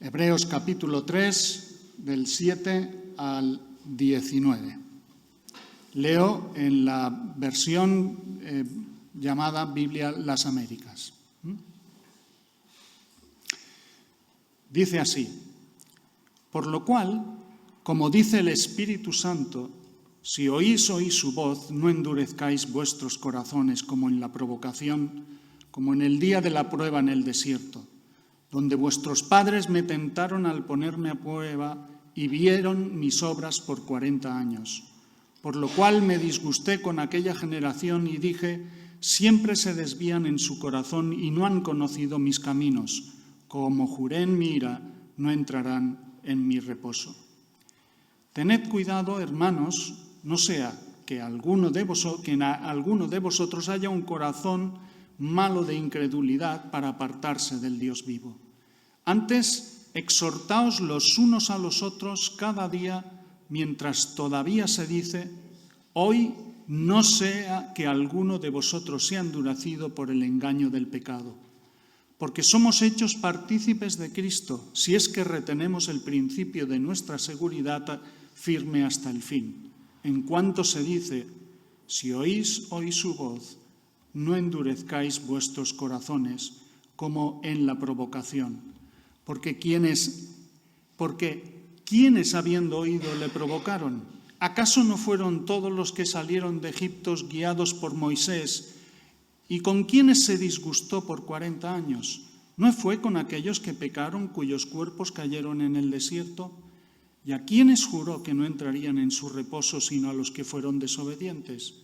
Hebreos capítulo 3, del 7 al 19. Leo en la versión llamada Biblia Las Américas. Dice así: por lo cual, como dice el Espíritu Santo, si oís su voz, no endurezcáis vuestros corazones como en la provocación, como en el día de la prueba en el desierto, donde vuestros padres me tentaron al ponerme a prueba y vieron mis obras por 40 años. Por lo cual me disgusté con aquella generación y dije: siempre se desvían en su corazón y no han conocido mis caminos. Como juré en mi ira, no entrarán en mi reposo. Tened cuidado, hermanos, no sea que en alguno de vosotros haya un corazón malo de incredulidad para apartarse del Dios vivo. Antes, exhortaos los unos a los otros cada día, mientras todavía se dice: hoy no sea que alguno de vosotros sea endurecido por el engaño del pecado. Porque somos hechos partícipes de Cristo, si es que retenemos el principio de nuestra seguridad firme hasta el fin. En cuanto se dice: si oís hoy su voz, no endurezcáis vuestros corazones como en la provocación. Porque quienes habiendo oído le provocaron. ¿Acaso no fueron todos los que salieron de Egipto guiados por Moisés? ¿Y con quiénes se disgustó por 40 años? ¿No fue con aquellos que pecaron, cuyos cuerpos cayeron en el desierto? ¿Y a quiénes juró que no entrarían en su reposo sino a los que fueron desobedientes?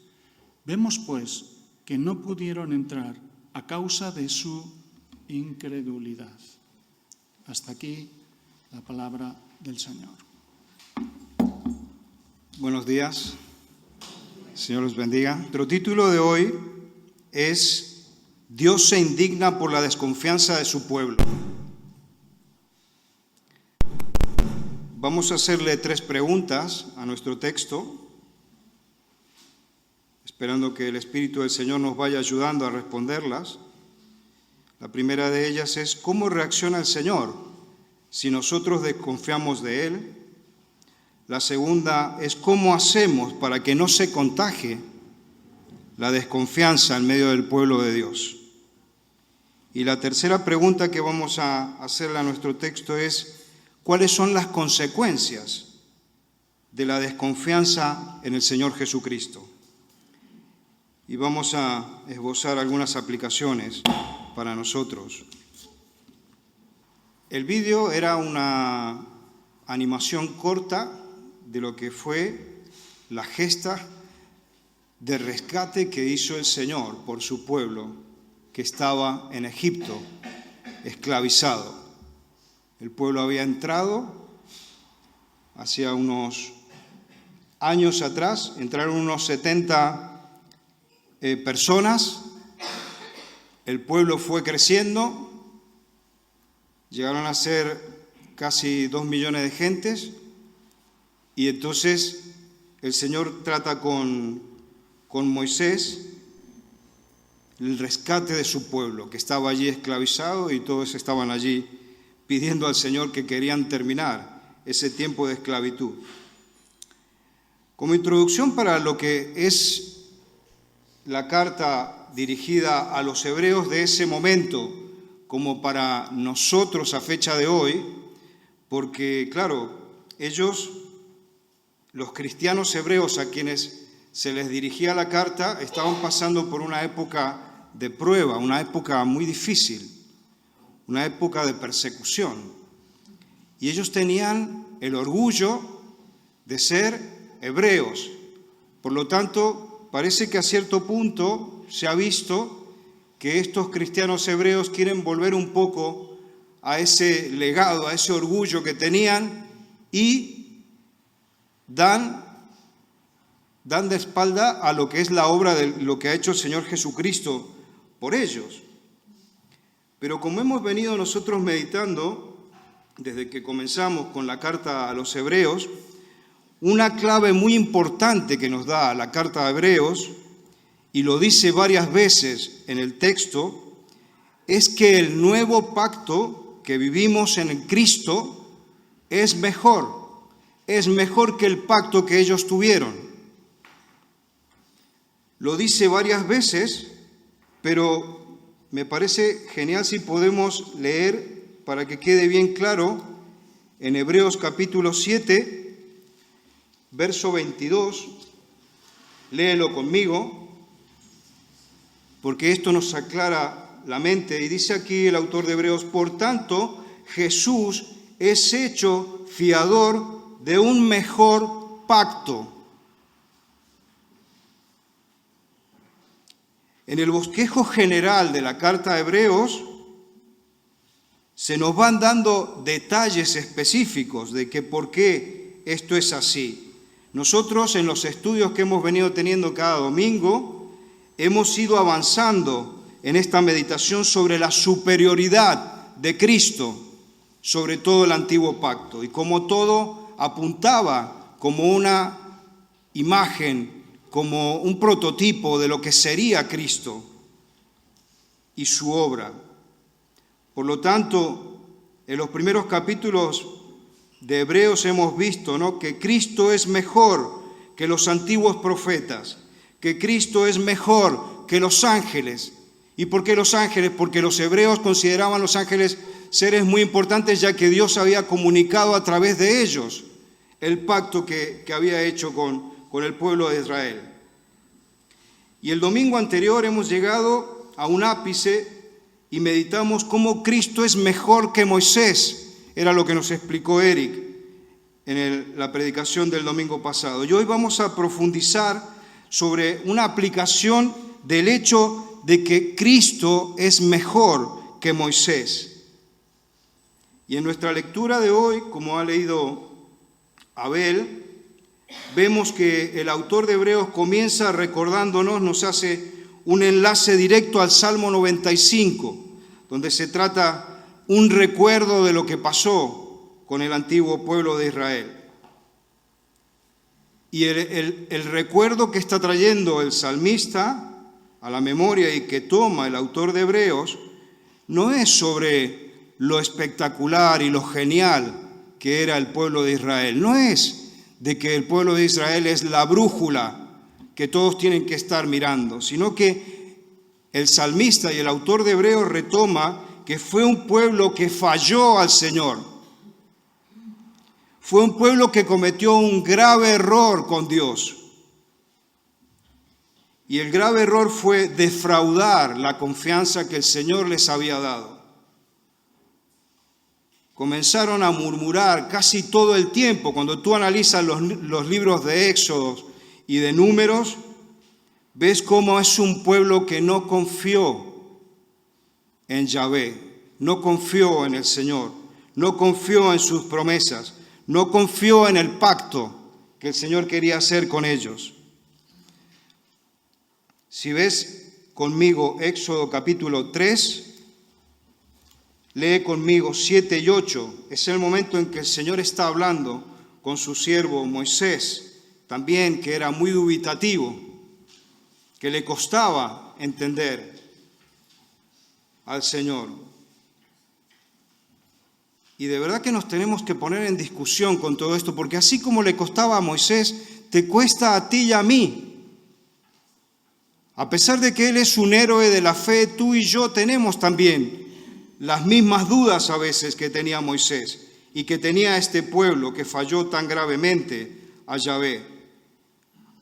Vemos, pues, que no pudieron entrar a causa de su incredulidad. Hasta aquí la palabra del Señor. Buenos días. Señor los bendiga. Nuestro título de hoy es: Dios se indigna por la desconfianza de su pueblo. Vamos a hacerle 3 preguntas a nuestro texto, esperando que el Espíritu del Señor nos vaya ayudando a responderlas. La primera de ellas es: ¿cómo reacciona el Señor si nosotros desconfiamos de Él? La segunda es: ¿cómo hacemos para que no se contagie la desconfianza en medio del pueblo de Dios? Y la tercera pregunta que vamos a hacerle a nuestro texto es: ¿cuáles son las consecuencias de la desconfianza en el Señor Jesucristo? Y vamos a esbozar algunas aplicaciones para nosotros. El vídeo era una animación corta de lo que fue la gesta de rescate que hizo el Señor por su pueblo que estaba en Egipto, esclavizado. El pueblo había entrado hacía unos años atrás, entraron unos 70 personas, el pueblo fue creciendo, llegaron a ser casi 2 millones de gentes, y entonces el Señor trata con Moisés el rescate de su pueblo, que estaba allí esclavizado, y todos estaban allí pidiendo al Señor que querían terminar ese tiempo de esclavitud. Como introducción para lo que es la carta dirigida a los hebreos de ese momento, como para nosotros a fecha de hoy, porque claro, ellos, los cristianos hebreos a quienes se les dirigía la carta, estaban pasando por una época de prueba, una época muy difícil, una época de persecución. Y ellos tenían el orgullo de ser hebreos. Por lo tanto, parece que a cierto punto se ha visto que estos cristianos hebreos quieren volver un poco a ese legado, a ese orgullo que tenían, y dan de espalda a lo que es la obra de lo que ha hecho el Señor Jesucristo por ellos. Pero como hemos venido nosotros meditando desde que comenzamos con la carta a los Hebreos, una clave muy importante que nos da la carta a Hebreos, y lo dice varias veces en el texto, es que el nuevo pacto que vivimos en Cristo es mejor que el pacto que ellos tuvieron. Lo dice varias veces, pero me parece genial si podemos leer para que quede bien claro en Hebreos capítulo 7, verso 22. Léelo conmigo, porque esto nos aclara la mente. Y dice aquí el autor de Hebreos: por tanto, Jesús es hecho fiador de un mejor pacto. En el bosquejo general de la carta a Hebreos se nos van dando detalles específicos de que por qué esto es así. Nosotros, en los estudios que hemos venido teniendo cada domingo, hemos ido avanzando en esta meditación sobre la superioridad de Cristo sobre todo el antiguo pacto, y como todo apuntaba como una imagen, como un prototipo de lo que sería Cristo y su obra. Por lo tanto, en los primeros capítulos de Hebreos hemos visto, ¿no?, que Cristo es mejor que los antiguos profetas, que Cristo es mejor que los ángeles. ¿Y por qué los ángeles? Porque los hebreos consideraban los ángeles seres muy importantes, ya que Dios había comunicado a través de ellos el pacto que había hecho con el pueblo de Israel. Y el domingo anterior hemos llegado a un ápice y meditamos cómo Cristo es mejor que Moisés. Era lo que nos explicó Eric en la predicación del domingo pasado. Y hoy vamos a profundizar sobre una aplicación del hecho de que Cristo es mejor que Moisés. Y en nuestra lectura de hoy, como ha leído Abel, vemos que el autor de Hebreos comienza recordándonos, nos hace un enlace directo al Salmo 95, donde se trata un recuerdo de lo que pasó con el antiguo pueblo de Israel. Y el recuerdo que está trayendo el salmista a la memoria y que toma el autor de Hebreos no es sobre lo espectacular y lo genial que era el pueblo de Israel. No es de que el pueblo de Israel es la brújula que todos tienen que estar mirando, sino que el salmista y el autor de Hebreos retoma que fue un pueblo que falló al Señor. Fue un pueblo que cometió un grave error con Dios. Y el grave error fue defraudar la confianza que el Señor les había dado. Comenzaron a murmurar casi todo el tiempo. Cuando tú analizas los libros de Éxodo y de Números, ves cómo es un pueblo que no confió en Yahvé, no confió en el Señor, no confió en sus promesas, no confió en el pacto que el Señor quería hacer con ellos. Si ves conmigo Éxodo capítulo 3, lee conmigo 7 y 8. Es el momento en que el Señor está hablando con su siervo Moisés, también que era muy dubitativo, que le costaba entender al Señor. Y de verdad que nos tenemos que poner en discusión con todo esto, porque así como le costaba a Moisés, te cuesta a ti y a mí. A pesar de que él es un héroe de la fe, tú y yo tenemos también las mismas dudas a veces que tenía Moisés y que tenía este pueblo que falló tan gravemente a Yahvé.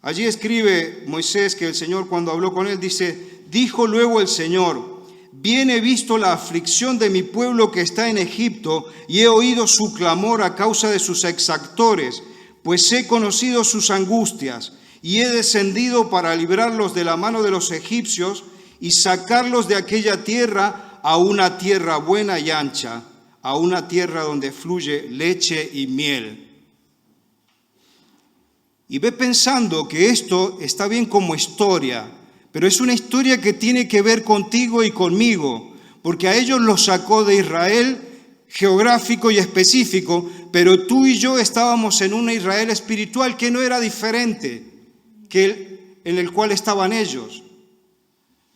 Allí escribe Moisés que el Señor, cuando habló con él, dice: dijo luego el Señor: bien he visto la aflicción de mi pueblo que está en Egipto y he oído su clamor a causa de sus exactores, pues he conocido sus angustias y he descendido para librarlos de la mano de los egipcios y sacarlos de aquella tierra a una tierra buena y ancha, a una tierra donde fluye leche y miel. Y ve pensando que esto está bien como historia, pero es una historia que tiene que ver contigo y conmigo, porque a ellos los sacó de Israel geográfico y específico, pero tú y yo estábamos en un Israel espiritual que no era diferente que en el cual estaban ellos.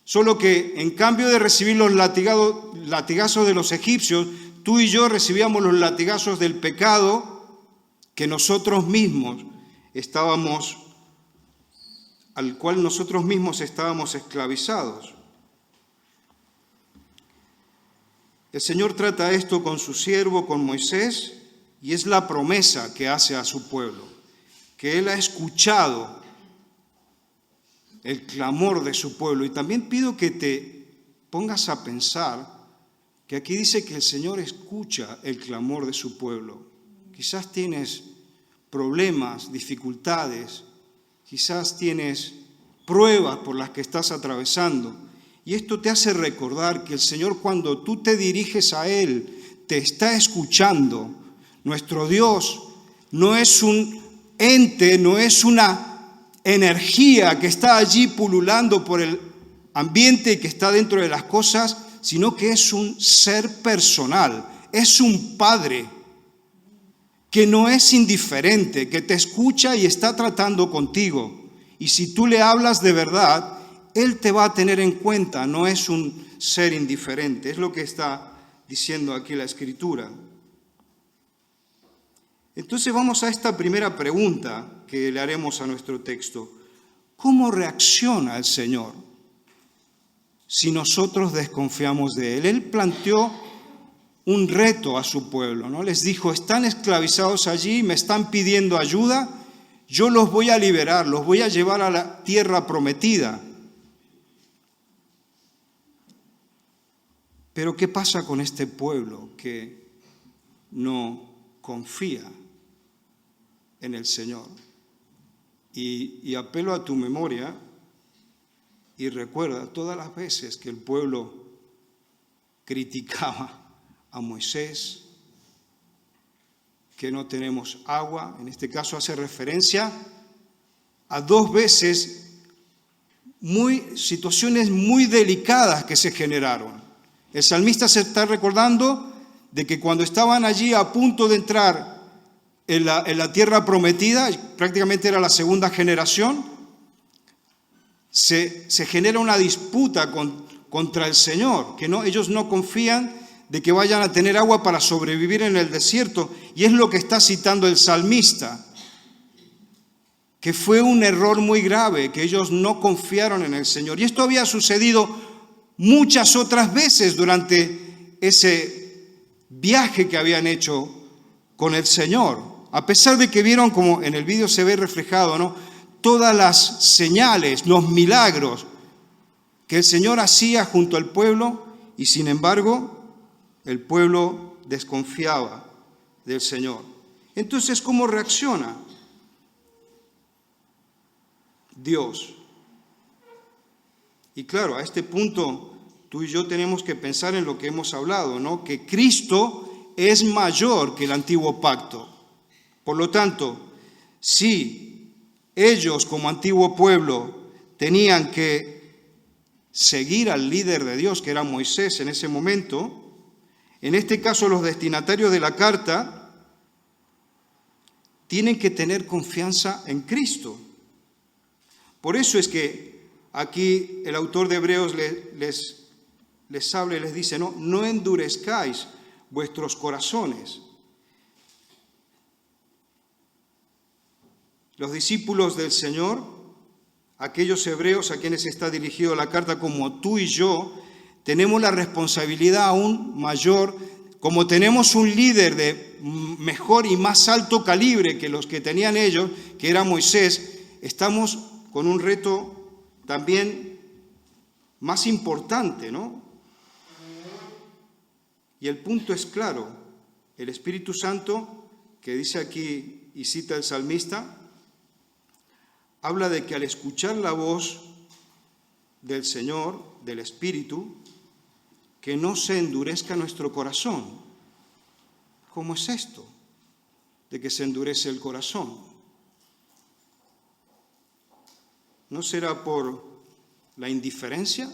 Solo que en cambio de recibir los latigazos de los egipcios, tú y yo recibíamos los latigazos del pecado que nosotros mismos al cual nosotros mismos estábamos esclavizados. El Señor trata esto con su siervo, con Moisés, y es la promesa que hace a su pueblo, que Él ha escuchado el clamor de su pueblo. Y también pido que te pongas a pensar que aquí dice que el Señor escucha el clamor de su pueblo. Quizás tienes problemas, dificultades, quizás tienes pruebas por las que estás atravesando. Y esto te hace recordar que el Señor, cuando tú te diriges a Él, te está escuchando. Nuestro Dios no es un ente, no es una energía que está allí pululando por el ambiente y que está dentro de las cosas, sino que es un ser personal, es un Padre que no es indiferente, que te escucha y está tratando contigo. Y si tú le hablas de verdad, Él te va a tener en cuenta, no es un ser indiferente. Es lo que está diciendo aquí la Escritura. Entonces vamos a esta primera pregunta que le haremos a nuestro texto. ¿Cómo reacciona el Señor si nosotros desconfiamos de Él? Él planteó un reto a su pueblo, ¿no? Les dijo, están esclavizados allí, me están pidiendo ayuda, yo los voy a liberar, los voy a llevar a la tierra prometida. Pero ¿qué pasa con este pueblo que no confía en el Señor? Y apelo a tu memoria y recuerda todas las veces que el pueblo criticaba a Moisés, que no tenemos agua. En este caso hace referencia a 2 veces situaciones muy delicadas que se generaron. El salmista se está recordando de que cuando estaban allí a punto de entrar en la tierra prometida, prácticamente era la segunda generación, se genera una disputa contra el Señor, que ellos no confían de que vayan a tener agua para sobrevivir en el desierto. Y es lo que está citando el salmista, que fue un error muy grave, que ellos no confiaron en el Señor. Y esto había sucedido muchas otras veces durante ese viaje que habían hecho con el Señor. A pesar de que vieron, como en el vídeo se ve reflejado, ¿no?, todas las señales, los milagros que el Señor hacía junto al pueblo, y sin embargo el pueblo desconfiaba del Señor. Entonces, ¿cómo reacciona Dios? Y claro, a este punto tú y yo tenemos que pensar en lo que hemos hablado, ¿no?, que Cristo es mayor que el antiguo pacto. Por lo tanto, si ellos como antiguo pueblo tenían que seguir al líder de Dios, que era Moisés en ese momento, en este caso los destinatarios de la carta tienen que tener confianza en Cristo. Por eso es que aquí el autor de Hebreos les habla y les dice, no endurezcáis vuestros corazones. Los discípulos del Señor, aquellos hebreos a quienes está dirigida la carta, como tú y yo, tenemos la responsabilidad aún mayor, como tenemos un líder de mejor y más alto calibre que los que tenían ellos, que era Moisés, estamos con un reto también más importante, ¿no? Y el punto es claro, el Espíritu Santo, que dice aquí y cita el salmista, habla de que al escuchar la voz del Señor, del Espíritu, que no se endurezca nuestro corazón. ¿Cómo es esto de que se endurece el corazón? ¿No será por la indiferencia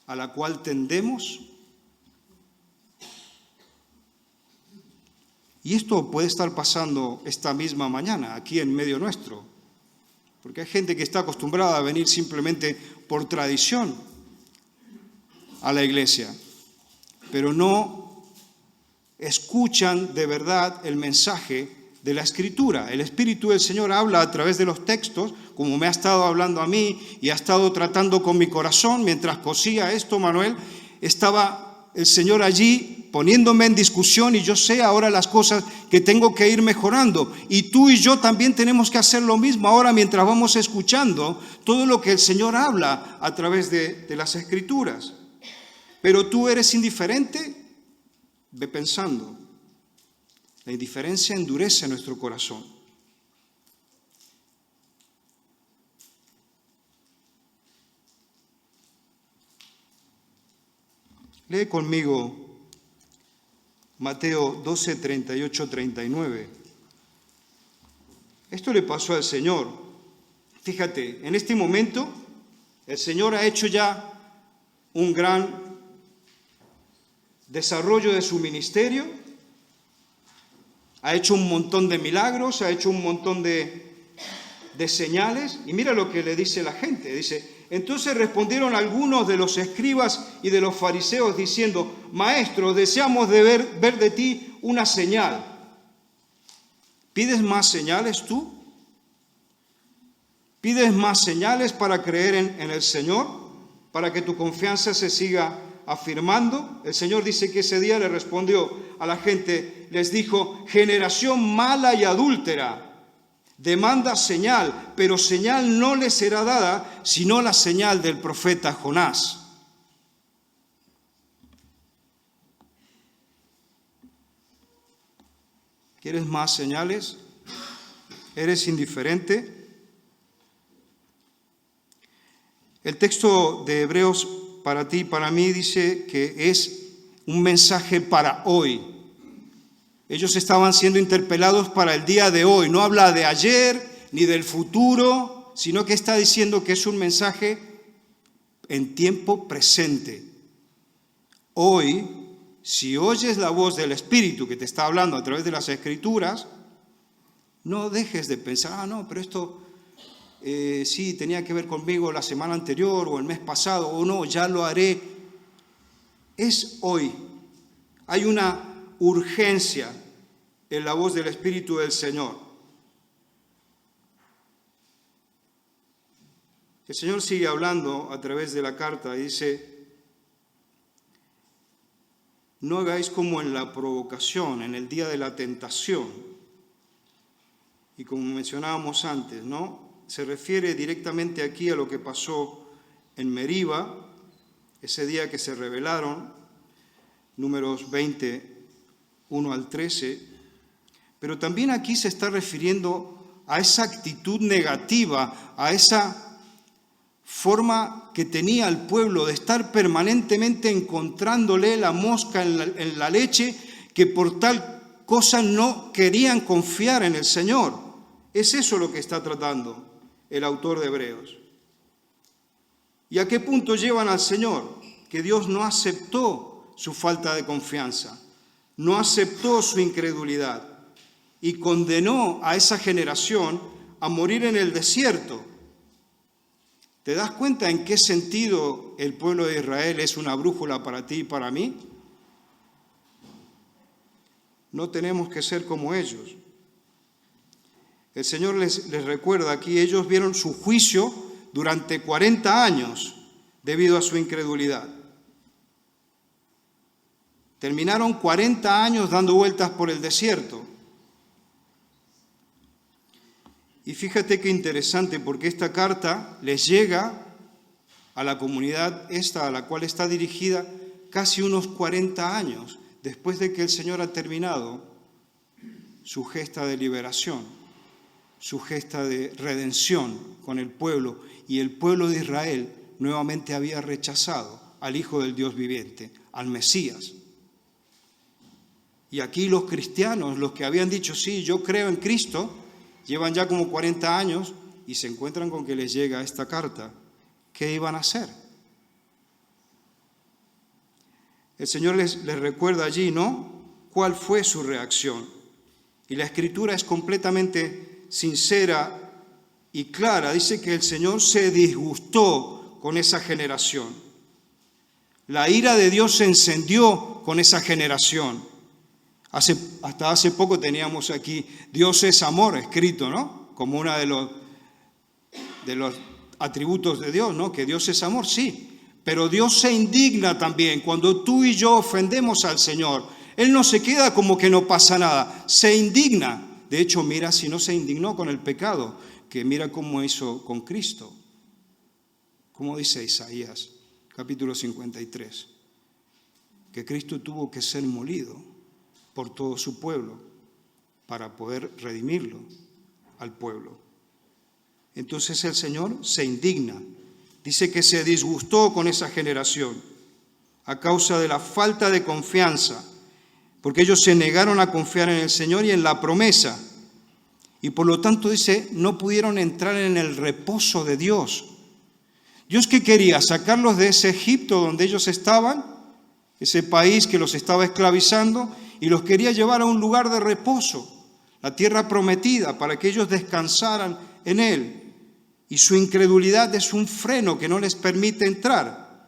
a la cual tendemos? Y esto puede estar pasando esta misma mañana, aquí en medio nuestro, porque hay gente que está acostumbrada a venir simplemente por tradición a la iglesia, pero no escuchan de verdad el mensaje de la Escritura. El Espíritu del Señor habla a través de los textos, como me ha estado hablando a mí y ha estado tratando con mi corazón. Mientras cosía esto, Manuel, estaba el Señor allí poniéndome en discusión, y yo sé ahora las cosas que tengo que ir mejorando. Y tú y yo también tenemos que hacer lo mismo ahora mientras vamos escuchando todo lo que el Señor habla a través de las Escrituras. Pero tú eres indiferente, ve pensando. La indiferencia endurece nuestro corazón. Lee conmigo Mateo 12, 38, 39. Esto le pasó al Señor. Fíjate, en este momento el Señor ha hecho ya un gran desarrollo de su ministerio. Ha hecho un montón de milagros, ha hecho un montón de señales. Y mira lo que le dice la gente. Dice, entonces respondieron algunos de los escribas y de los fariseos diciendo, Maestro, deseamos ver de ti una señal. ¿Pides más señales tú? ¿Pides más señales para creer en el Señor? ¿Para que tu confianza se siga afirmando? El Señor dice que ese día le respondió a la gente, les dijo, generación mala y adúltera, demanda señal, pero señal no le será dada, sino la señal del profeta Jonás. ¿Quieres más señales? ¿Eres indiferente? El texto de Hebreos para ti y para mí dice que es un mensaje para hoy. Ellos estaban siendo interpelados para el día de hoy. No habla de ayer ni del futuro, sino que está diciendo que es un mensaje en tiempo presente. Hoy, si oyes la voz del Espíritu que te está hablando a través de las Escrituras, no dejes de pensar, no, pero esto sí tenía que ver conmigo la semana anterior o el mes pasado, o no, ya lo haré. Es hoy. Hay una urgencia en la voz del Espíritu del Señor. El Señor sigue hablando a través de la carta y dice, no hagáis como en la provocación, en el día de la tentación. Y como mencionábamos antes, ¿no? Se refiere directamente aquí a lo que pasó en Meriba, ese día que se rebelaron, Números 20, 1 al 13, pero también aquí se está refiriendo a esa actitud negativa, a esa forma que tenía el pueblo de estar permanentemente encontrándole la mosca en la leche, que por tal cosa no querían confiar en el Señor. Es eso lo que está tratando el autor de Hebreos. ¿Y a qué punto llevan al Señor? Que Dios no aceptó su falta de confianza, no aceptó su incredulidad y condenó a esa generación a morir en el desierto. ¿Te das cuenta en qué sentido el pueblo de Israel es una brújula para ti y para mí? No tenemos que ser como ellos. El Señor les recuerda aquí, ellos vieron su juicio durante 40 años debido a su incredulidad. Terminaron 40 años dando vueltas por el desierto. Y fíjate qué interesante, porque esta carta les llega a la comunidad esta a la cual está dirigida casi unos 40 años después de que el Señor ha terminado su gesta de liberación, su gesta de redención con el pueblo, y el pueblo de Israel nuevamente había rechazado al Hijo del Dios viviente, al Mesías. Y aquí los cristianos, los que habían dicho, sí, yo creo en Cristo, llevan ya como 40 años y se encuentran con que les llega esta carta. ¿Qué iban a hacer? El Señor les recuerda allí, ¿no?, cuál fue su reacción. Y la Escritura es completamente sincera y clara. Dice que el Señor se disgustó con esa generación. La ira de Dios se encendió con esa generación. Hasta hace poco teníamos aquí Dios es amor escrito, ¿no? Como uno de los atributos de Dios, ¿no? Que Dios es amor, sí. Pero Dios se indigna también cuando tú y yo ofendemos al Señor. Él no se queda como que no pasa nada, se indigna. De hecho, mira si no se indignó con el pecado, que mira cómo hizo con Cristo. Como dice Isaías, capítulo 53, que Cristo tuvo que ser molido por todo su pueblo para poder redimirlo al pueblo. Entonces el Señor se indigna. Dice que se disgustó con esa generación a causa de la falta de confianza, porque ellos se negaron a confiar en el Señor y en la promesa. Y por lo tanto, dice, no pudieron entrar en el reposo de Dios. ¿Dios qué quería? Sacarlos de ese Egipto donde ellos estaban, ese país que los estaba esclavizando, y los quería llevar a un lugar de reposo, la tierra prometida, para que ellos descansaran en él. Y su incredulidad es un freno que no les permite entrar.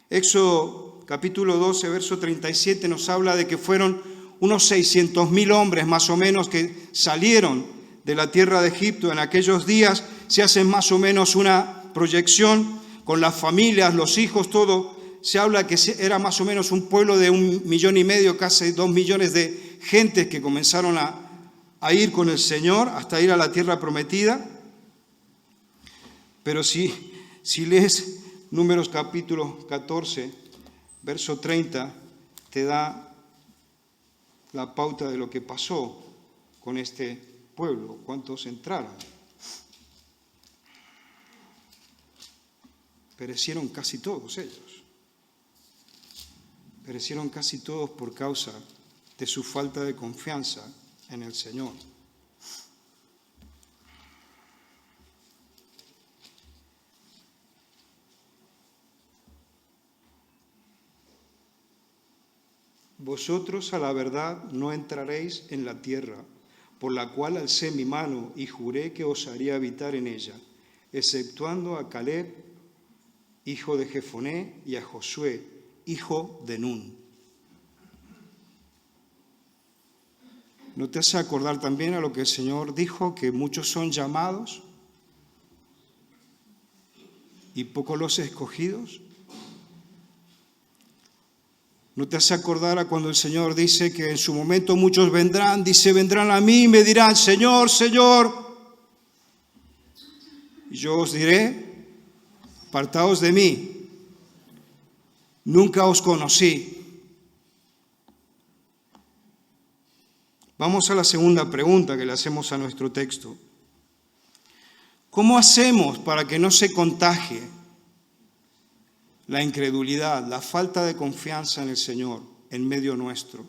Éxodo capítulo 12, verso 37 nos habla de que fueron unos 600.000 hombres más o menos que salieron de la tierra de Egipto. En aquellos días se hace más o menos una proyección con las familias, los hijos, todo. Se habla que era más o menos un pueblo de 1,5 millones, casi 2 millones de gentes que comenzaron a ir con el Señor hasta ir a la tierra prometida. Pero si lees Números capítulo 14, verso 30, te da la pauta de lo que pasó con este pueblo, cuántos entraron. Perecieron casi todos ellos. Perecieron casi todos por causa de su falta de confianza en el Señor. Vosotros a la verdad no entraréis en la tierra, por la cual alcé mi mano y juré que os haría habitar en ella, exceptuando a Caleb, hijo de Jefoné, y a Josué, hijo de Nun. ¿No te hace acordar también a lo que el Señor dijo, que muchos son llamados y pocos los escogidos? ¿No te hace acordar a cuando el Señor dice que en su momento muchos vendrán, dice, vendrán a mí y me dirán, Señor, Señor? Y yo os diré, apartaos de mí, nunca os conocí. Vamos a la segunda pregunta que le hacemos a nuestro texto. ¿Cómo hacemos para que no se contagie la incredulidad, la falta de confianza en el Señor en medio nuestro?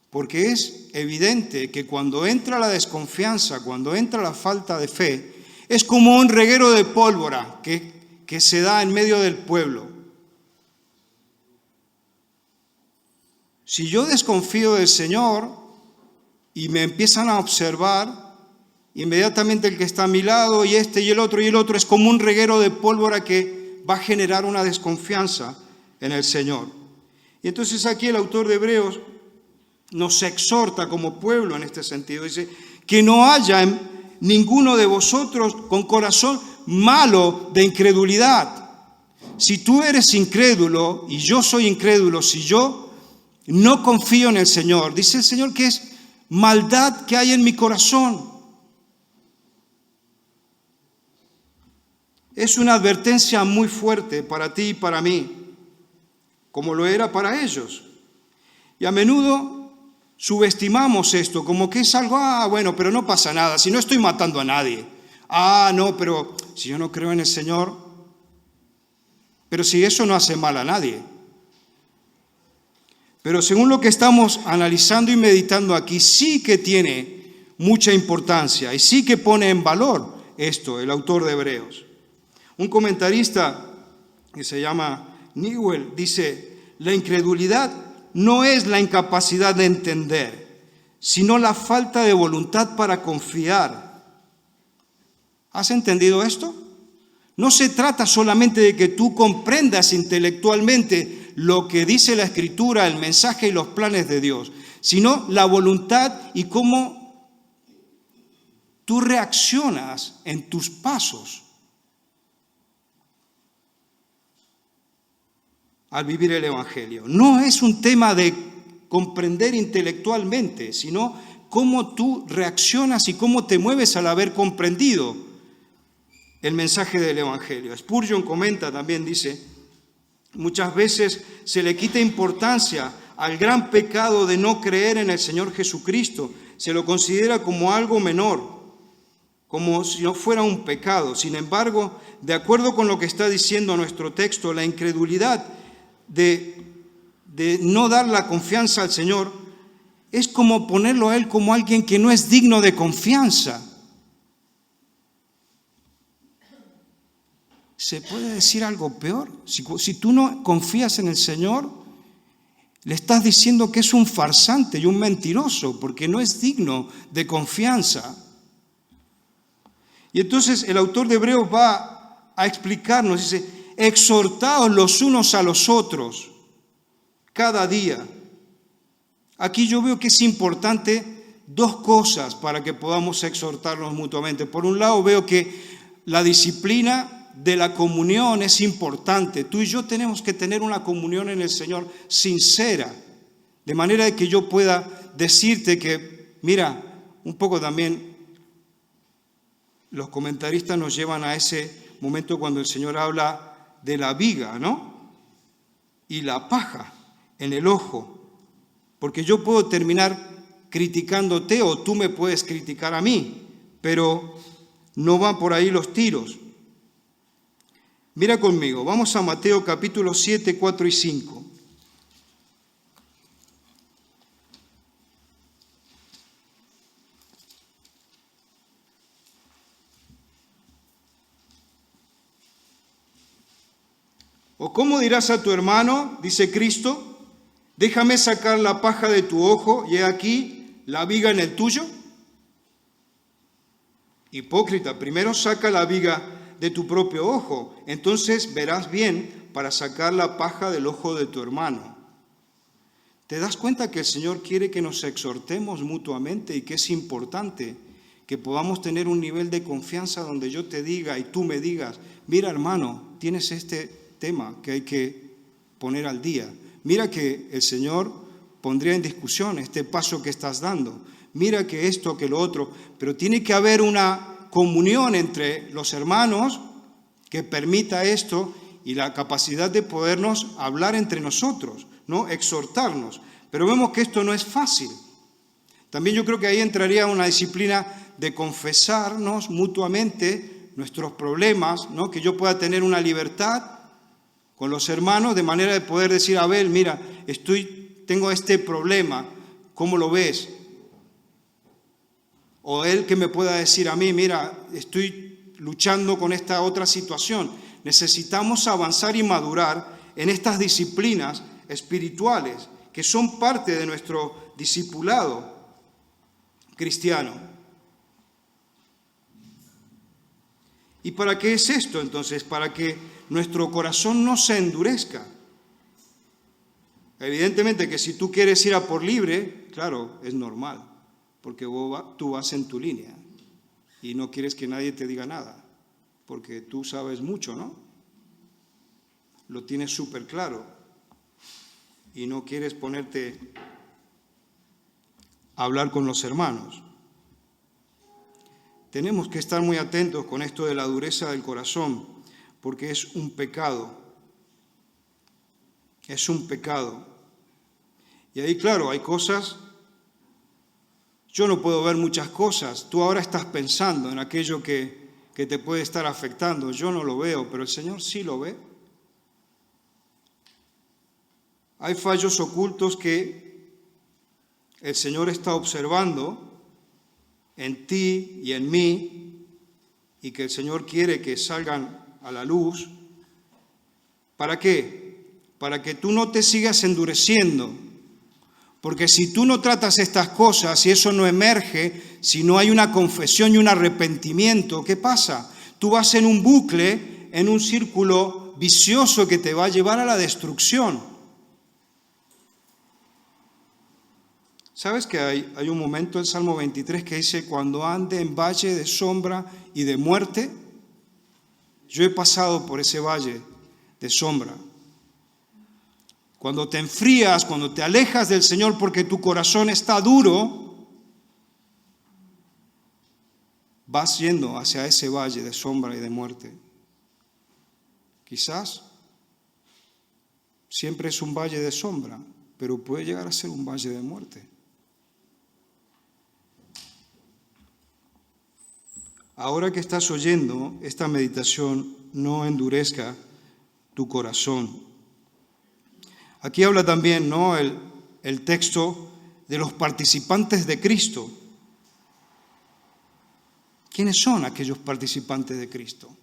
Porque es evidente que cuando entra la desconfianza, cuando entra la falta de fe, es como un reguero de pólvora que se da en medio del pueblo. Si yo desconfío del Señor y me empiezan a observar, inmediatamente el que está a mi lado y el otro es como un reguero de pólvora que va a generar una desconfianza en el Señor. Y entonces aquí el autor de Hebreos nos exhorta como pueblo en este sentido. Dice, que no haya en ninguno de vosotros con corazón malo de incredulidad. Si tú eres incrédulo y yo soy incrédulo, si yo no confío en el Señor, dice el Señor que es maldad que hay en mi corazón. Es una advertencia muy fuerte para ti y para mí, como lo era para ellos. Y a menudo subestimamos esto, como que es algo, bueno, pero no pasa nada, si no estoy matando a nadie. No, pero si yo no creo en el Señor, pero si eso no hace mal a nadie. Pero según lo que estamos analizando y meditando aquí, sí que tiene mucha importancia y sí que pone en valor esto, el autor de Hebreos. Un comentarista que se llama Newell dice, la incredulidad no es la incapacidad de entender, sino la falta de voluntad para confiar. ¿Has entendido esto? No se trata solamente de que tú comprendas intelectualmente lo que dice la Escritura, el mensaje y los planes de Dios, sino la voluntad y cómo tú reaccionas en tus pasos al vivir el Evangelio. No es un tema de comprender intelectualmente, sino cómo tú reaccionas y cómo te mueves al haber comprendido el mensaje del Evangelio. Spurgeon comenta también, dice, muchas veces se le quita importancia al gran pecado de no creer en el Señor Jesucristo. Se lo considera como algo menor, como si no fuera un pecado. Sin embargo, de acuerdo con lo que está diciendo nuestro texto, la incredulidad de no dar la confianza al Señor es como ponerlo a Él como alguien que no es digno de confianza. ¿Se puede decir algo peor? Si tú no confías en el Señor, le estás diciendo que es un farsante y un mentiroso, porque no es digno de confianza. Y entonces el autor de Hebreos va a explicarnos, dice, exhortaos los unos a los otros cada día. Aquí yo veo que es importante dos cosas para que podamos exhortarnos mutuamente. Por un lado veo que la disciplina de la comunión es importante. Tú y yo tenemos que tener una comunión en el Señor sincera, de manera de que yo pueda decirte que, mira, un poco también los comentaristas nos llevan a ese momento cuando el Señor habla de la viga, ¿no? Y la paja en el ojo, porque yo puedo terminar criticándote o tú me puedes criticar a mí, pero no van por ahí los tiros. Mira conmigo, vamos a Mateo capítulo 7, 4 y 5. ¿O cómo dirás a tu hermano, dice Cristo, déjame sacar la paja de tu ojo y he aquí la viga en el tuyo? Hipócrita, primero saca la viga de tu propio ojo, entonces verás bien para sacar la paja del ojo de tu hermano. ¿Te das cuenta que el Señor quiere que nos exhortemos mutuamente y que es importante que podamos tener un nivel de confianza donde yo te diga y tú me digas, mira hermano, tienes este tema que hay que poner al día. Mira que el Señor pondría en discusión este paso que estás dando. Mira que esto, que lo otro, pero tiene que haber una comunión entre los hermanos que permita esto y la capacidad de podernos hablar entre nosotros, ¿no? Exhortarnos. Pero vemos que esto no es fácil. También yo creo que ahí entraría una disciplina de confesarnos mutuamente nuestros problemas, ¿no? Que yo pueda tener una libertad con los hermanos de manera de poder decir, Abel, mira, tengo este problema, ¿cómo lo ves? O él que me pueda decir a mí, mira, estoy luchando con esta otra situación. Necesitamos avanzar y madurar en estas disciplinas espirituales que son parte de nuestro discipulado cristiano. ¿Y para qué es esto entonces? Para que nuestro corazón no se endurezca. Evidentemente que si tú quieres ir a por libre, claro, es normal. Porque tú vas en tu línea y no quieres que nadie te diga nada, porque tú sabes mucho, ¿no? Lo tienes súper claro y no quieres ponerte a hablar con los hermanos. Tenemos que estar muy atentos con esto de la dureza del corazón, porque es un pecado. Es un pecado. Y ahí, claro, hay cosas. Yo no puedo ver muchas cosas. Tú ahora estás pensando en aquello que te puede estar afectando. Yo no lo veo, pero el Señor sí lo ve. Hay fallos ocultos que el Señor está observando en ti y en mí y que el Señor quiere que salgan a la luz. ¿Para qué? Para que tú no te sigas endureciendo. Porque si tú no tratas estas cosas, si eso no emerge, si no hay una confesión y un arrepentimiento, ¿qué pasa? Tú vas en un bucle, en un círculo vicioso que te va a llevar a la destrucción. ¿Sabes que hay un momento en Salmo 23 que dice, cuando ande en valle de sombra y de muerte? Yo he pasado por ese valle de sombra. Cuando te enfrías, cuando te alejas del Señor porque tu corazón está duro, vas yendo hacia ese valle de sombra y de muerte. Quizás siempre es un valle de sombra, pero puede llegar a ser un valle de muerte. Ahora que estás oyendo esta meditación, no endurezca tu corazón. Aquí habla también, ¿no?, el texto de los participantes de Cristo. ¿Quiénes son aquellos participantes de Cristo?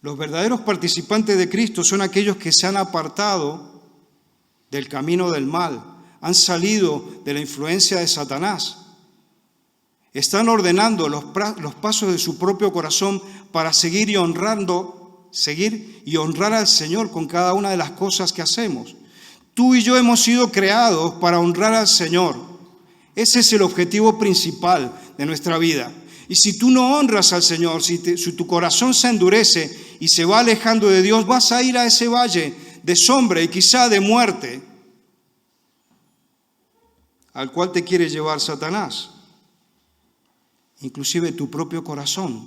Los verdaderos participantes de Cristo son aquellos que se han apartado del camino del mal, han salido de la influencia de Satanás. Están ordenando los pasos de su propio corazón para seguir y honrar al Señor con cada una de las cosas que hacemos. Tú y yo hemos sido creados para honrar al Señor. Ese es el objetivo principal de nuestra vida. Y si tú no honras al Señor, si tu corazón se endurece y se va alejando de Dios, vas a ir a ese valle de sombra y quizá de muerte al cual te quiere llevar Satanás. Inclusive tu propio corazón.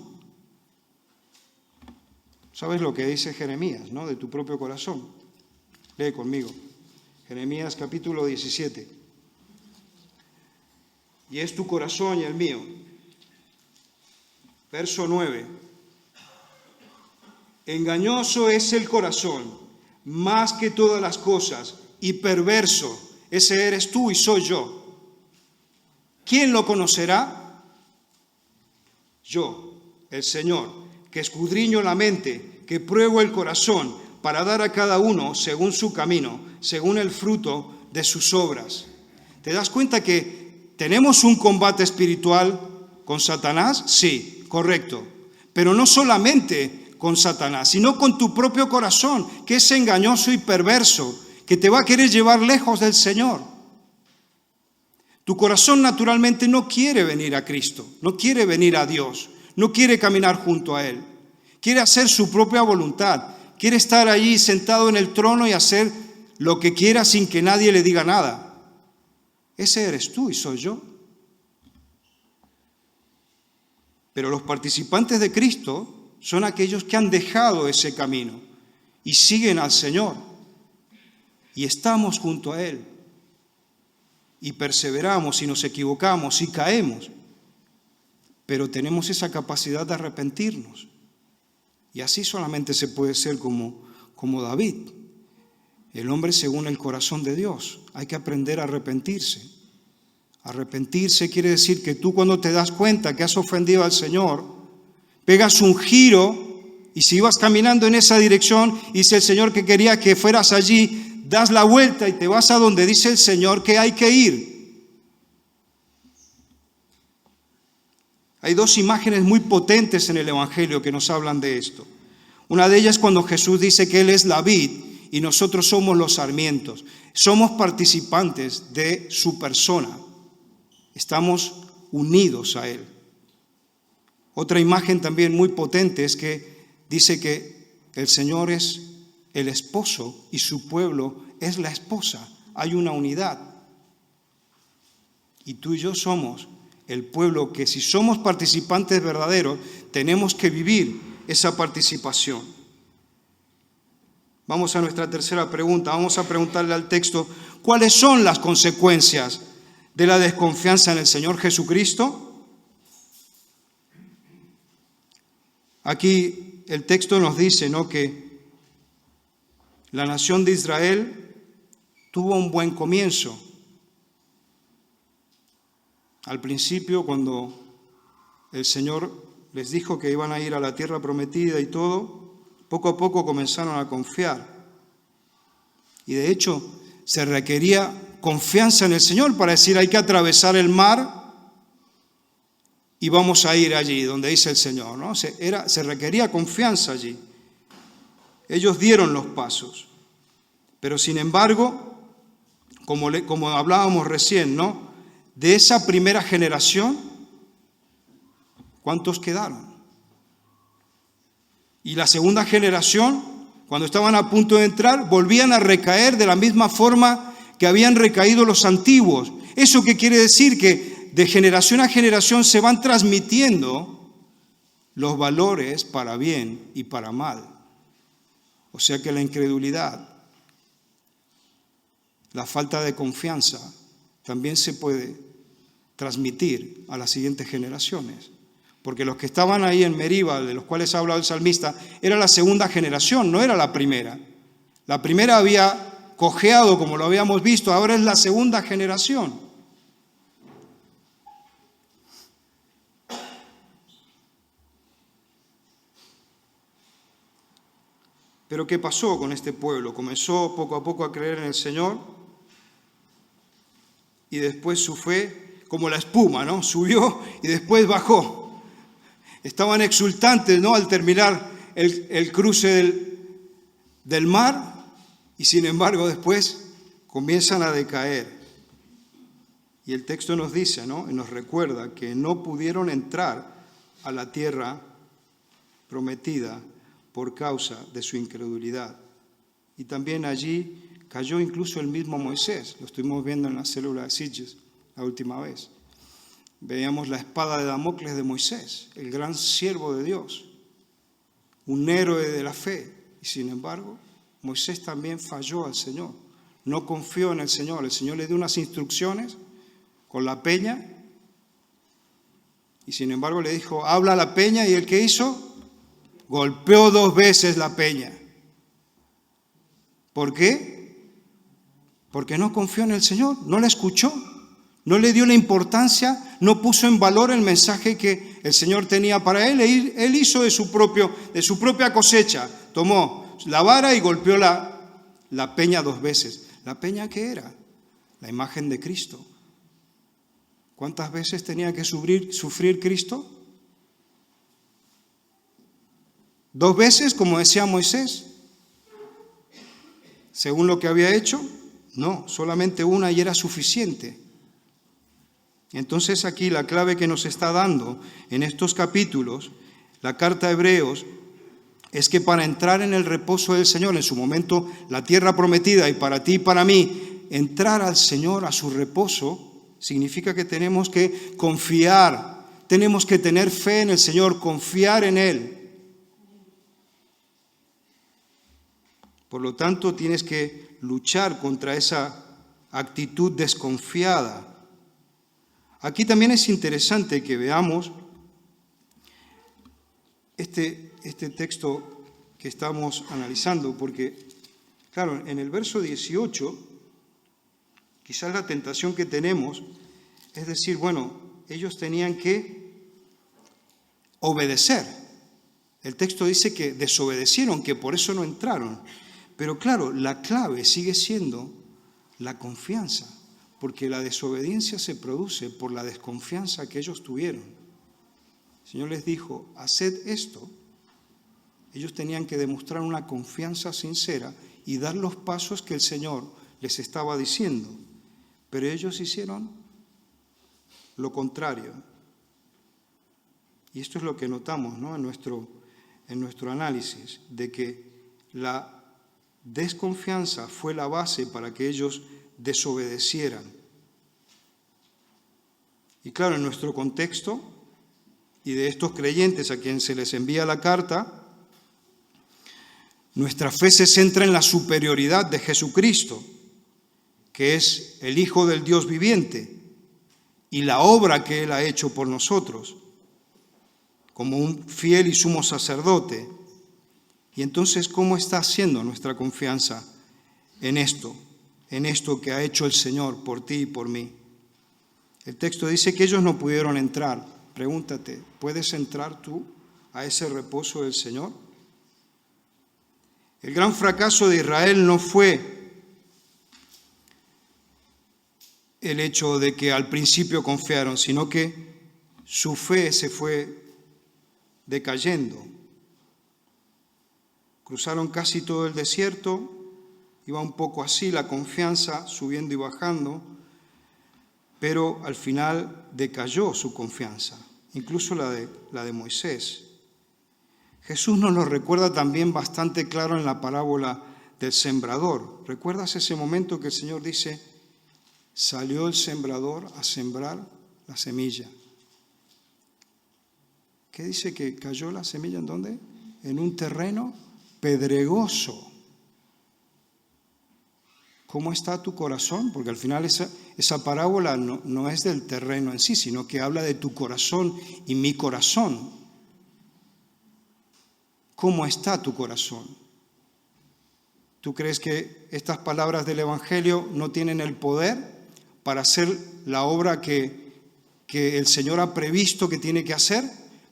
¿Sabes lo que dice Jeremías, no? De tu propio corazón. Lee conmigo. Jeremías capítulo 17. Y es tu corazón y el mío. Verso 9. Engañoso es el corazón, más que todas las cosas, y perverso. Ese eres tú y soy yo. ¿Quién lo conocerá? Yo, el Señor, que escudriño la mente, que pruebo el corazón, para dar a cada uno según su camino, según el fruto de sus obras. ¿Te das cuenta que tenemos un combate espiritual con Satanás? Sí, correcto. Pero no solamente con Satanás, sino con tu propio corazón, que es engañoso y perverso, que te va a querer llevar lejos del Señor. Tu corazón naturalmente no quiere venir a Cristo, no quiere venir a Dios, no quiere caminar junto a Él. Quiere hacer su propia voluntad, quiere estar allí sentado en el trono y hacer lo que quiera sin que nadie le diga nada. Ese eres tú y soy yo. Pero los participantes de Cristo son aquellos que han dejado ese camino y siguen al Señor. Y estamos junto a Él. Y perseveramos y nos equivocamos y caemos. Pero tenemos esa capacidad de arrepentirnos. Y así solamente se puede ser como David, el hombre según el corazón de Dios. Hay que aprender a arrepentirse. Arrepentirse quiere decir que tú, cuando te das cuenta que has ofendido al Señor, pegas un giro y si ibas caminando en esa dirección y dice el Señor que quería que fueras allí, das la vuelta y te vas a donde dice el Señor que hay que ir. Hay dos imágenes muy potentes en el Evangelio que nos hablan de esto. Una de ellas es cuando Jesús dice que Él es la vid y nosotros somos los sarmientos. Somos participantes de su persona. Estamos unidos a Él. Otra imagen también muy potente es que dice que el Señor es el esposo y su pueblo es la esposa. Hay una unidad. Y tú y yo somos el pueblo que, si somos participantes verdaderos, tenemos que vivir esa participación. Vamos a nuestra tercera pregunta. Vamos a preguntarle al texto, ¿cuáles son las consecuencias de la desconfianza en el Señor Jesucristo? Aquí el texto nos dice, ¿no?, que la nación de Israel tuvo un buen comienzo. Al principio, cuando el Señor les dijo que iban a ir a la tierra prometida y todo, poco a poco comenzaron a confiar. Y de hecho, se requería confianza en el Señor para decir, hay que atravesar el mar y vamos a ir allí donde dice el Señor, ¿no? Se requería confianza allí. Ellos dieron los pasos, pero sin embargo, como hablábamos recién, ¿no? De esa primera generación, ¿cuántos quedaron? Y la segunda generación, cuando estaban a punto de entrar, volvían a recaer de la misma forma que habían recaído los antiguos. ¿Eso qué quiere decir? Que de generación a generación se van transmitiendo los valores para bien y para mal. O sea que la incredulidad, la falta de confianza, también se puede transmitir a las siguientes generaciones. Porque los que estaban ahí en Meriba, de los cuales ha hablado el salmista, era la segunda generación, no era la primera. La primera había cojeado, como lo habíamos visto, ahora es la segunda generación. Pero ¿qué pasó con este pueblo? Comenzó poco a poco a creer en el Señor y después su fe, como la espuma, ¿no? Subió y después bajó. Estaban exultantes, ¿no? Al terminar el cruce del mar y sin embargo después comienzan a decaer. Y el texto nos dice, ¿no? Y nos recuerda que no pudieron entrar a la tierra prometida por causa de su incredulidad. Y también allí cayó incluso el mismo Moisés. Lo estuvimos viendo en la célula de Sitges la última vez. Veíamos la espada de Damocles de Moisés, el gran siervo de Dios, un héroe de la fe. Y sin embargo, Moisés también falló al Señor. No confió en el Señor. El Señor le dio unas instrucciones con la peña y sin embargo le dijo, habla a la peña, y el que hizo, golpeó 2 veces la peña. ¿Por qué? Porque no confió en el Señor, no la escuchó, no le dio la importancia, no puso en valor el mensaje que el Señor tenía para él. Él hizo de su propia cosecha, tomó la vara y golpeó la peña 2 veces. ¿La peña qué era? La imagen de Cristo. ¿Cuántas veces tenía que sufrir Cristo? 2 veces, como decía Moisés, según lo que había hecho. No, solamente una y era suficiente. Entonces aquí la clave que nos está dando en estos capítulos, la carta a Hebreos, es que para entrar en el reposo del Señor, en su momento la tierra prometida, y para ti y para mí, entrar al Señor, a su reposo, significa que tenemos que confiar, tenemos que tener fe en el Señor, confiar en Él. Por lo tanto, tienes que luchar contra esa actitud desconfiada. Aquí también es interesante que veamos este texto que estamos analizando, porque, claro, en el verso 18, quizás la tentación que tenemos es decir, bueno, ellos tenían que obedecer. El texto dice que desobedecieron, que por eso no entraron. Pero claro, la clave sigue siendo la confianza, porque la desobediencia se produce por la desconfianza que ellos tuvieron. El Señor les dijo, haced esto. Ellos tenían que demostrar una confianza sincera y dar los pasos que el Señor les estaba diciendo. Pero ellos hicieron lo contrario. Y esto es lo que notamos, ¿no? en nuestro análisis, de que la desconfianza fue la base para que ellos desobedecieran. Y claro, en nuestro contexto, y de estos creyentes a quien se les envía la carta, nuestra fe se centra en la superioridad de Jesucristo, que es el Hijo del Dios viviente, y la obra que Él ha hecho por nosotros, como un fiel y sumo sacerdote. Y entonces, ¿cómo está haciendo nuestra confianza en esto que ha hecho el Señor por ti y por mí? El texto dice que ellos no pudieron entrar. Pregúntate, ¿puedes entrar tú a ese reposo del Señor? El gran fracaso de Israel no fue el hecho de que al principio confiaron, sino que su fe se fue decayendo. Cruzaron casi todo el desierto, Iba un poco así, la confianza subiendo y bajando, pero al final decayó su confianza, incluso la de Moisés. Jesús nos lo recuerda también bastante claro en la parábola del sembrador. ¿Recuerdas ese momento que el Señor dice, salió el sembrador a sembrar la semilla? ¿Qué dice que cayó la semilla en dónde? En un terreno pedregoso. ¿Cómo está tu corazón? Porque al final esa parábola no es del terreno en sí, sino que habla de tu corazón y mi corazón. ¿Cómo está tu corazón? ¿Tú crees que estas palabras del Evangelio no tienen el poder para hacer la obra que el Señor ha previsto que tiene que hacer?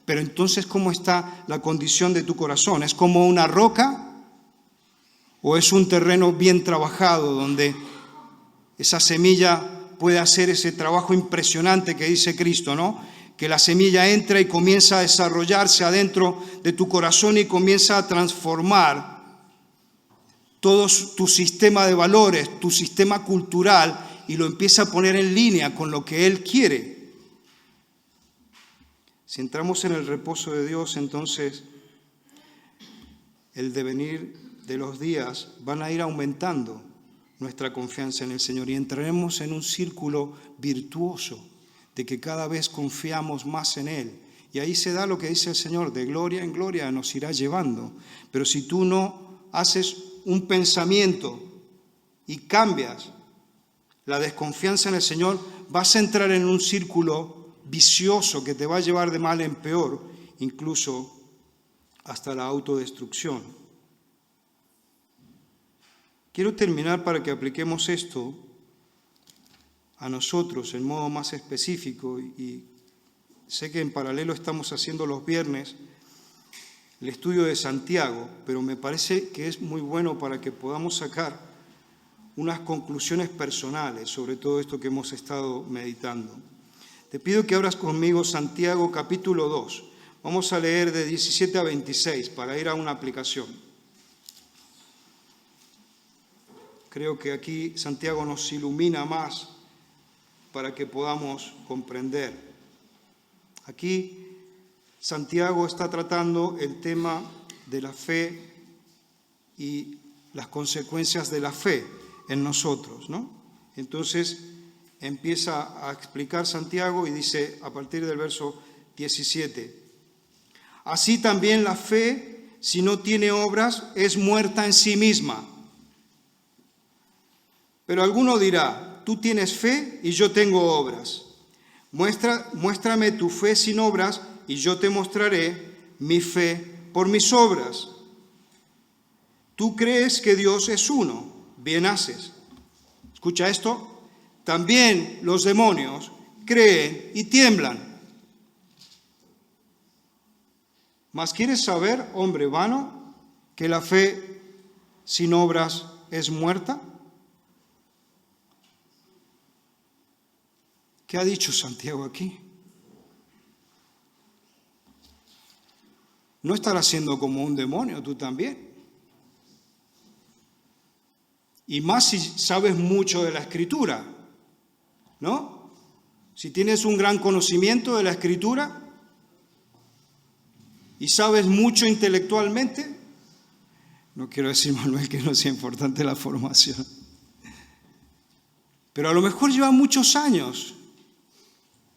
Pero entonces, ¿cómo está la condición de tu corazón? ¿Es como una roca o es un terreno bien trabajado donde esa semilla puede hacer ese trabajo impresionante que dice Cristo, ¿no? Que la semilla entra y comienza a desarrollarse adentro de tu corazón y comienza a transformar todo tu sistema de valores, tu sistema cultural, y lo empieza a poner en línea con lo que Él quiere. Si entramos en el reposo de Dios, entonces el devenir de los días van a ir aumentando nuestra confianza en el Señor y entraremos en un círculo virtuoso de que cada vez confiamos más en Él. Y ahí se da lo que dice el Señor, de gloria en gloria nos irá llevando. Pero si tú no haces un pensamiento y cambias la desconfianza en el Señor, vas a entrar en un círculo vicioso que te va a llevar de mal en peor, incluso hasta la autodestrucción. Quiero terminar para que apliquemos esto a nosotros en modo más específico, y sé que en paralelo estamos haciendo los viernes el estudio de Santiago, pero me parece que es muy bueno para que podamos sacar unas conclusiones personales sobre todo esto que hemos estado meditando. Te pido que abras conmigo Santiago capítulo 2. Vamos a leer de 17 a 26 para ir a una aplicación. Creo que aquí Santiago nos ilumina más para que podamos comprender. Aquí Santiago está tratando el tema de la fe y las consecuencias de la fe en nosotros, ¿no? Entonces empieza a explicar Santiago y dice a partir del verso 17, así también la fe, si no tiene obras, es muerta en sí misma. Pero alguno dirá, tú tienes fe y yo tengo obras. Muéstrame tu fe sin obras y yo te mostraré mi fe por mis obras. Tú crees que Dios es uno, bien haces. Escucha esto, también los demonios creen y tiemblan. ¿Mas quieres saber, hombre vano, que la fe sin obras es muerta? ¿Qué ha dicho Santiago aquí? No estarás siendo como un demonio tú también. Y más si sabes mucho de la Escritura, ¿no? Si tienes un gran conocimiento de la Escritura y sabes mucho intelectualmente, no quiero decir, Manuel, que no sea importante la formación, pero a lo mejor lleva muchos años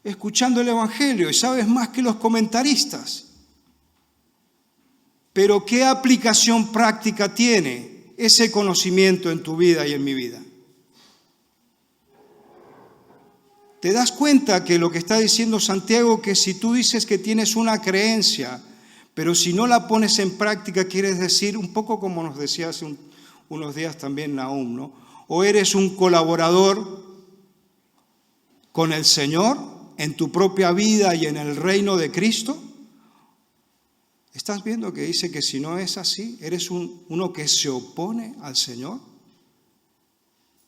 escuchando el Evangelio y sabes más que los comentaristas. Pero ¿qué aplicación práctica tiene ese conocimiento en tu vida y en mi vida? ¿Te das cuenta que lo que está diciendo Santiago, que si tú dices que tienes una creencia, pero si no la pones en práctica, quieres decir, un poco como nos decía hace unos días también Nahum, ¿no? O eres un colaborador con el Señor en tu propia vida y en el reino de Cristo. ¿Estás viendo que dice que si no es así, eres uno que se opone al Señor?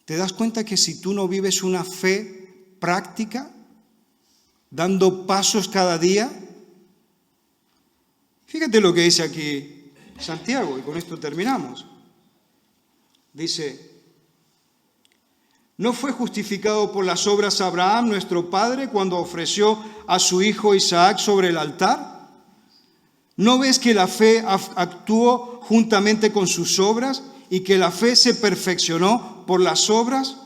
¿Te das cuenta que si tú no vives una fe práctica, dando pasos cada día? Fíjate lo que dice aquí Santiago, y con esto terminamos. Dice, ¿no fue justificado por las obras Abraham, nuestro padre, cuando ofreció a su hijo Isaac sobre el altar? ¿No ves que la fe actuó juntamente con sus obras y que la fe se perfeccionó por las obras?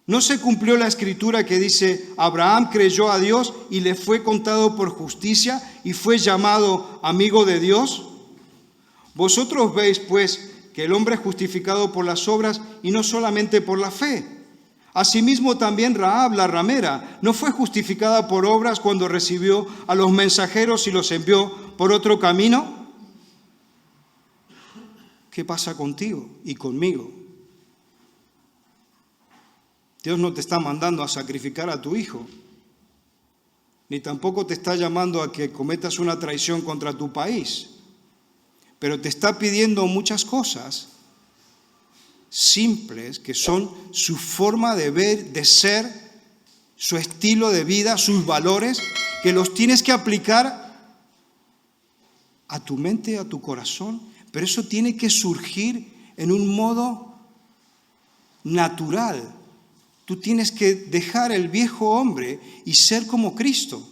¿No se cumplió la escritura que dice, Abraham creyó a Dios y le fue contado por justicia y fue llamado amigo de Dios? Vosotros veis, pues, que el hombre es justificado por las obras y no solamente por la fe. Asimismo también Rahab, la ramera, no fue justificada por obras cuando recibió a los mensajeros y los envió por otro camino. ¿Qué pasa contigo y conmigo? Dios no te está mandando a sacrificar a tu hijo, ni tampoco te está llamando a que cometas una traición contra tu país, pero te está pidiendo muchas cosas simples que son su forma de ver, de ser, su estilo de vida, sus valores, que los tienes que aplicar a tu mente, a tu corazón, pero eso tiene que surgir en un modo natural. Tú tienes que dejar el viejo hombre y ser como Cristo.